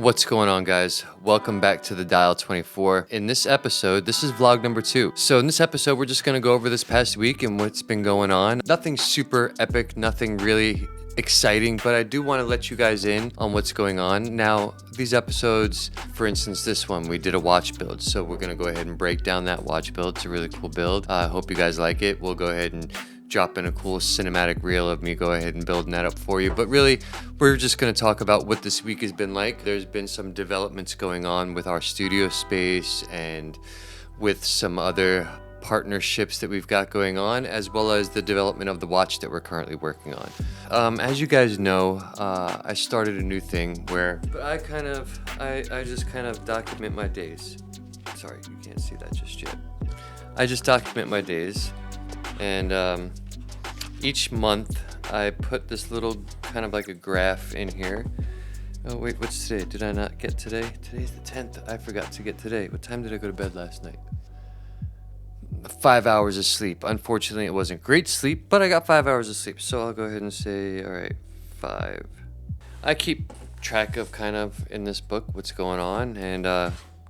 What's going on, guys? Welcome back to the Dial 24. In this episode, this is vlog number 2. So in this episode, we're just gonna go over this past week and what's been going on. Nothing super epic, nothing really exciting, but I do want to let you guys in on what's going on. Now, these episodes, for instance, this one, we did a watch build. So we're gonna go ahead and break down that watch build. It's a really cool build. I hope you guys like it. We'll go ahead and drop in a cool cinematic reel of me go ahead and building that up for you. But really, we're just going to talk about what this week has been like. There's been some developments going on with our studio space and with some other partnerships that we've got going on, as well as the development of the watch that we're currently working on. As you guys know, I started a new thing where I just kind of document my days. Sorry, you can't see that just yet. I just document my days. And each month I put this little kind of like a graph in here. Oh wait, what's today? Did I not get today? Today's the 10th. I forgot to get today. What time did I go to bed last night? 5 hours of sleep. Unfortunately, it wasn't great sleep, but I got 5 hours of sleep. So I'll go ahead and say, all right, 5. I keep track of kind of in this book what's going on and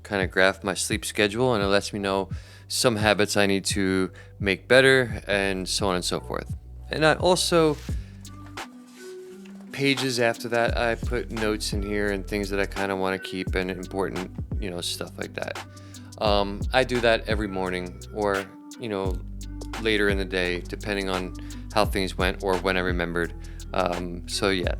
kind of graph my sleep schedule, and it lets me know some habits I need to make better and so on and so forth. And I also, pages after that, I put notes in here and things that I kind of want to keep and important, stuff like that. I do that every morning or, later in the day, depending on how things went or when I remembered. So yeah,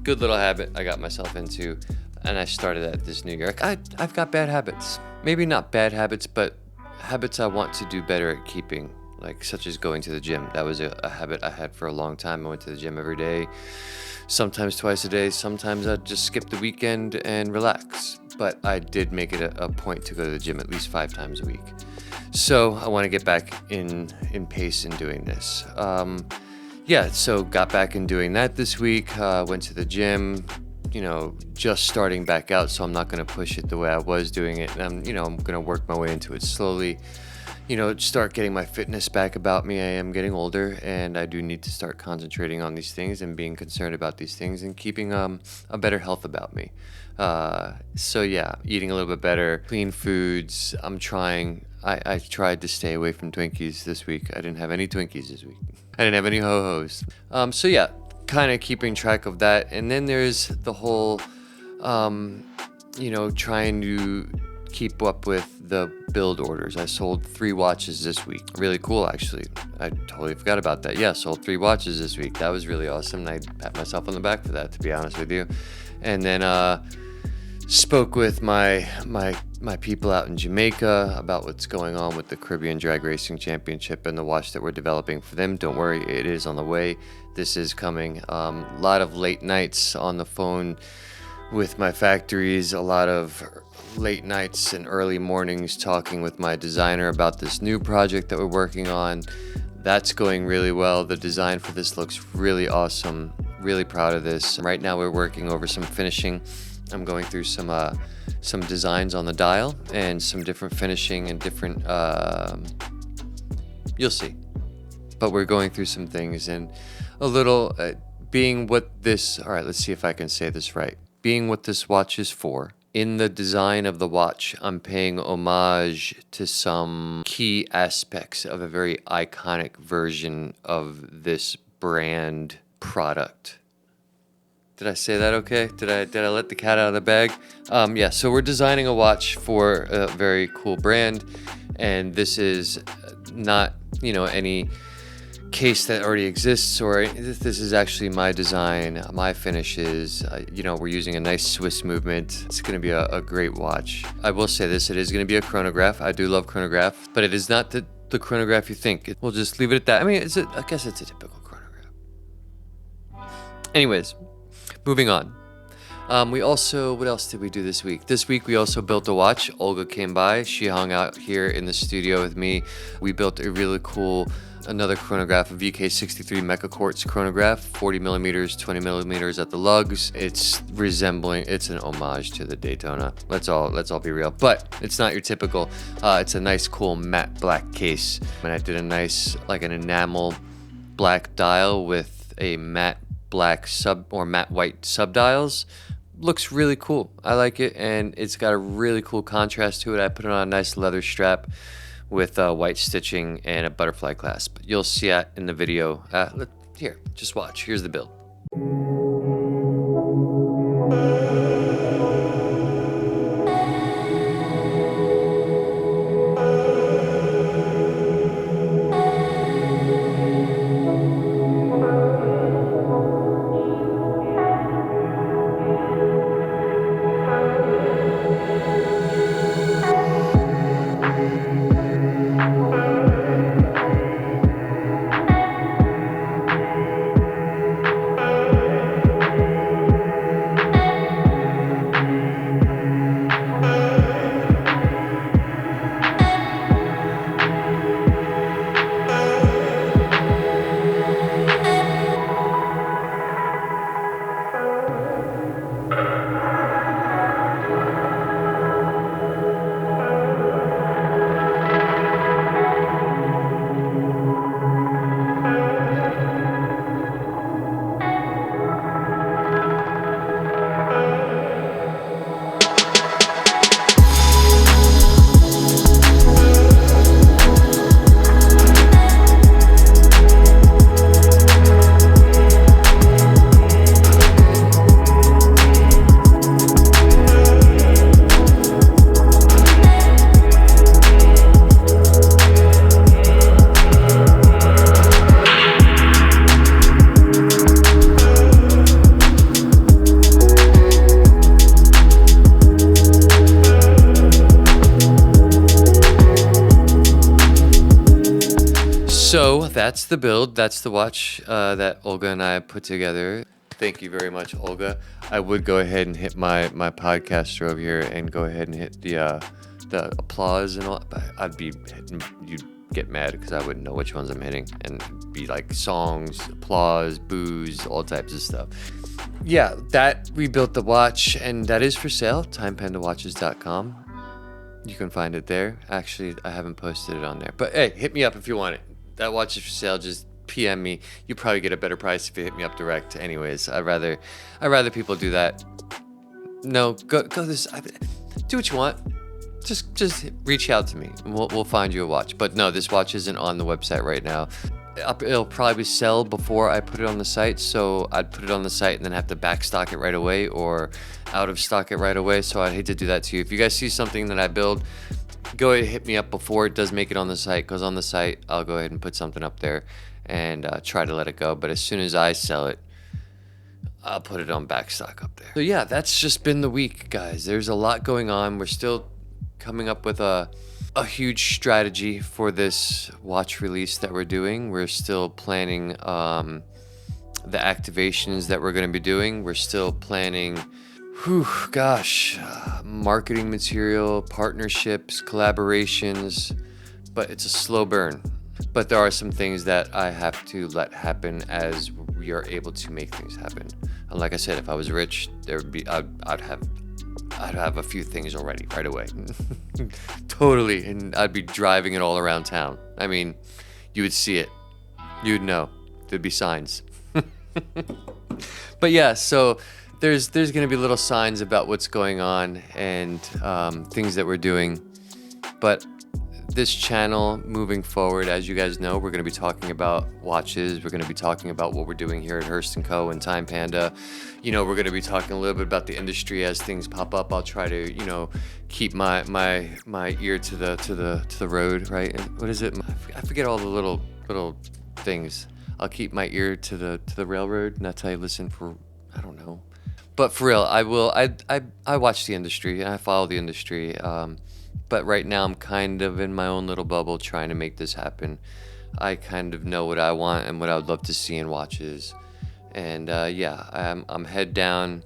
good little habit I got myself into, and I started at this new year. I've got bad habits. Maybe not bad habits, but habits I want to do better at keeping, like such as going to the gym. That was a habit I had for a long time. I went to the gym every day, sometimes twice a day. Sometimes I'd just skip the weekend and relax. But I did make it a point to go to the gym at least 5 times a week. So I want to get back in pace in doing this. So got back in doing that this week. Went to the gym. Just starting back out, so I'm not going to push it the way I was doing it. I'm going to work my way into it slowly, start getting my fitness back about me. I am getting older, and I do need to start concentrating on these things and being concerned about these things and keeping a better health about me. Eating a little bit better, clean foods. I'm trying. I tried to stay away from Twinkies this week. I didn't have any Twinkies this week. I didn't have any ho-hos. Kind of keeping track of that. And then there's the whole, trying to keep up with the build orders. I sold 3 watches this week. Really cool, actually. I totally forgot about that. Yeah, sold 3 watches this week. That was really awesome. And I pat myself on the back for that, to be honest with you. And then spoke with my people out in Jamaica about what's going on with the Caribbean Drag Racing Championship and the watch that we're developing for them. Don't worry, it is on the way. This is coming. A lot of late nights on the phone with my factories, a lot of late nights and early mornings talking with my designer about this new project that we're working on. That's going really well. The design for this looks really awesome. Really proud of this. Right now we're working over some finishing. I'm going through some designs on the dial and some different finishing and different, you'll see. But we're going through some things and a little being what this, all right, let's see if I can say this right. Being what this watch is for. In the design of the watch, I'm paying homage to some key aspects of a very iconic version of this brand product. Did I say that okay? Did I let the cat out of the bag? So we're designing a watch for a very cool brand, and this is not, any case that already exists, or this is actually my design, my finishes. We're using a nice Swiss movement. It's going to be a great watch. I will say this, it is going to be a chronograph. I do love chronograph, but it is not the chronograph you think. We'll just leave it at that. I mean, I guess it's a typical chronograph. Anyways, moving on. What else did we do this week? This week we also built a watch. Olga came by. She hung out here in the studio with me. We built a really cool, another chronograph, a VK63 Mecha Quartz chronograph, 40 millimeters, 20 millimeters at the lugs. It's an homage to the Daytona. Let's all be real. But it's not your typical, it's a nice cool matte black case. And I did a nice, like an enamel black dial with a matte black matte white subdials. looks really cool. I like it, and it's got a really cool contrast to it. I put it on a nice leather strap with white stitching and a butterfly clasp. You'll see it in the video. Here, just watch. Here's the build. So that's the build. That's the watch that Olga and I put together. Thank you very much, Olga. I would go ahead and hit my podcaster over here and go ahead and hit the applause and all. But you'd get mad because I wouldn't know which ones I'm hitting, and it'd be like songs, applause, boos, all types of stuff. Yeah, that we built the watch, and that is for sale. TimePandaWatches.com. You can find it there. Actually, I haven't posted it on there, but hey, hit me up if you want it. That watch is for sale. Just PM me. You probably get a better price if you hit me up direct. Anyways, I'd rather people do that. No, go this. Do what you want. Just reach out to me, and we'll find you a watch. But no, this watch isn't on the website right now. It'll probably sell before I put it on the site, so I'd put it on the site and then have to back stock it right away or out of stock it right away. So I'd hate to do that to you. If you guys see something that I build, go ahead and hit me up before it does make it on the site, because on the site I'll go ahead and put something up there and try to let it go. But as soon as I sell it, I'll put it on back stock up there. So yeah, that's just been the week, guys. There's a lot going on. We're still coming up with a huge strategy for this watch release that we're doing. We're still planning the activations that we're going to be doing. We're still planning marketing material, partnerships, collaborations, but it's a slow burn. But there are some things that I have to let happen as we are able to make things happen. And like I said, if I was rich, I'd have a few things already right away. Totally, and I'd be driving it all around town. I mean, you would see it. You'd know. There'd be signs. But yeah, so there's going to be little signs about what's going on and things that we're doing. But this channel moving forward, as you guys know, we're going to be talking about watches. We're going to be talking about what we're doing here at Hearst & Co. and Time Panda. You know, we're going to be talking a little bit about the industry as things pop up. I'll try to, you know, keep my ear to the road, right? What is it? I forget all the little things. I'll keep my ear to the railroad, and that's how I listen for, I don't know. But for real, I will. I watch the industry and I follow the industry. But right now I'm kind of in my own little bubble trying to make this happen. I kind of know what I want and what I would love to see in watches. And yeah, I'm head down.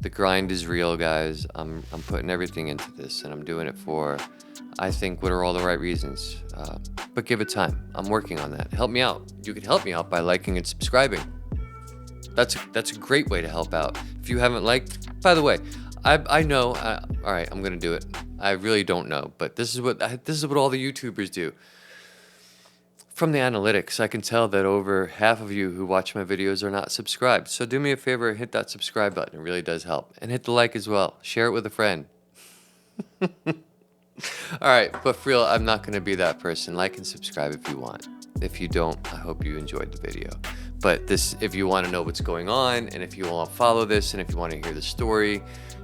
The grind is real, guys. I'm putting everything into this, and I'm doing it for, I think, what are all the right reasons. But give it time. I'm working on that. Help me out. You can help me out by liking and subscribing. That's a great way to help out. If you haven't liked, by the way, I know. All right, I'm gonna do it. I really don't know, but this is what all the YouTubers do. from the analytics, I can tell that over half of you who watch my videos are not subscribed. So do me a favor, hit that subscribe button. It really does help. And hit the like as well. Share it with a friend. All right, but for real, I'm not going to be that person. Like and subscribe if you want. If you don't, I hope you enjoyed the video. But if you want to know what's going on, and if you want to follow this, and if you want to hear the story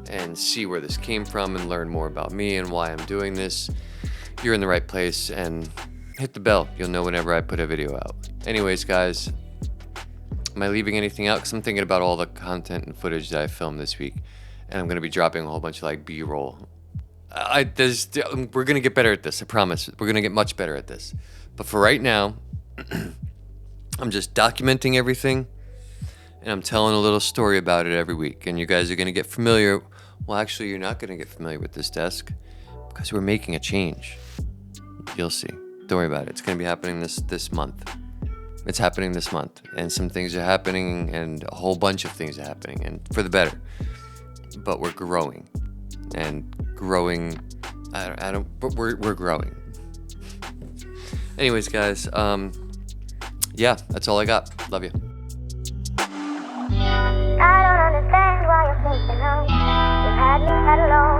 and see where this came from and learn more about me and why I'm doing this, you're in the right place. And hit the bell. You'll know whenever I put a video out. Anyways, guys, am I leaving anything out? Because I'm thinking about all the content and footage that I filmed this week, and I'm going to be dropping a whole bunch of like B-roll. We're going to get better at this. I promise. We're going to get much better at this. But for right now, I'm just documenting everything, and I'm telling a little story about it every week. And you guys are going to get familiar. Well, actually, you're not going to get familiar with this desk because we're making a change. You'll see. Don't worry about it. It's going to be happening this month. It's happening this month. And some things are happening, and a whole bunch of things are happening, and for the better. But we're growing. And growing, but we're growing. Anyways, guys, yeah, that's all I got. Love you. I don't understand why you're sleeping on. You had me at alone.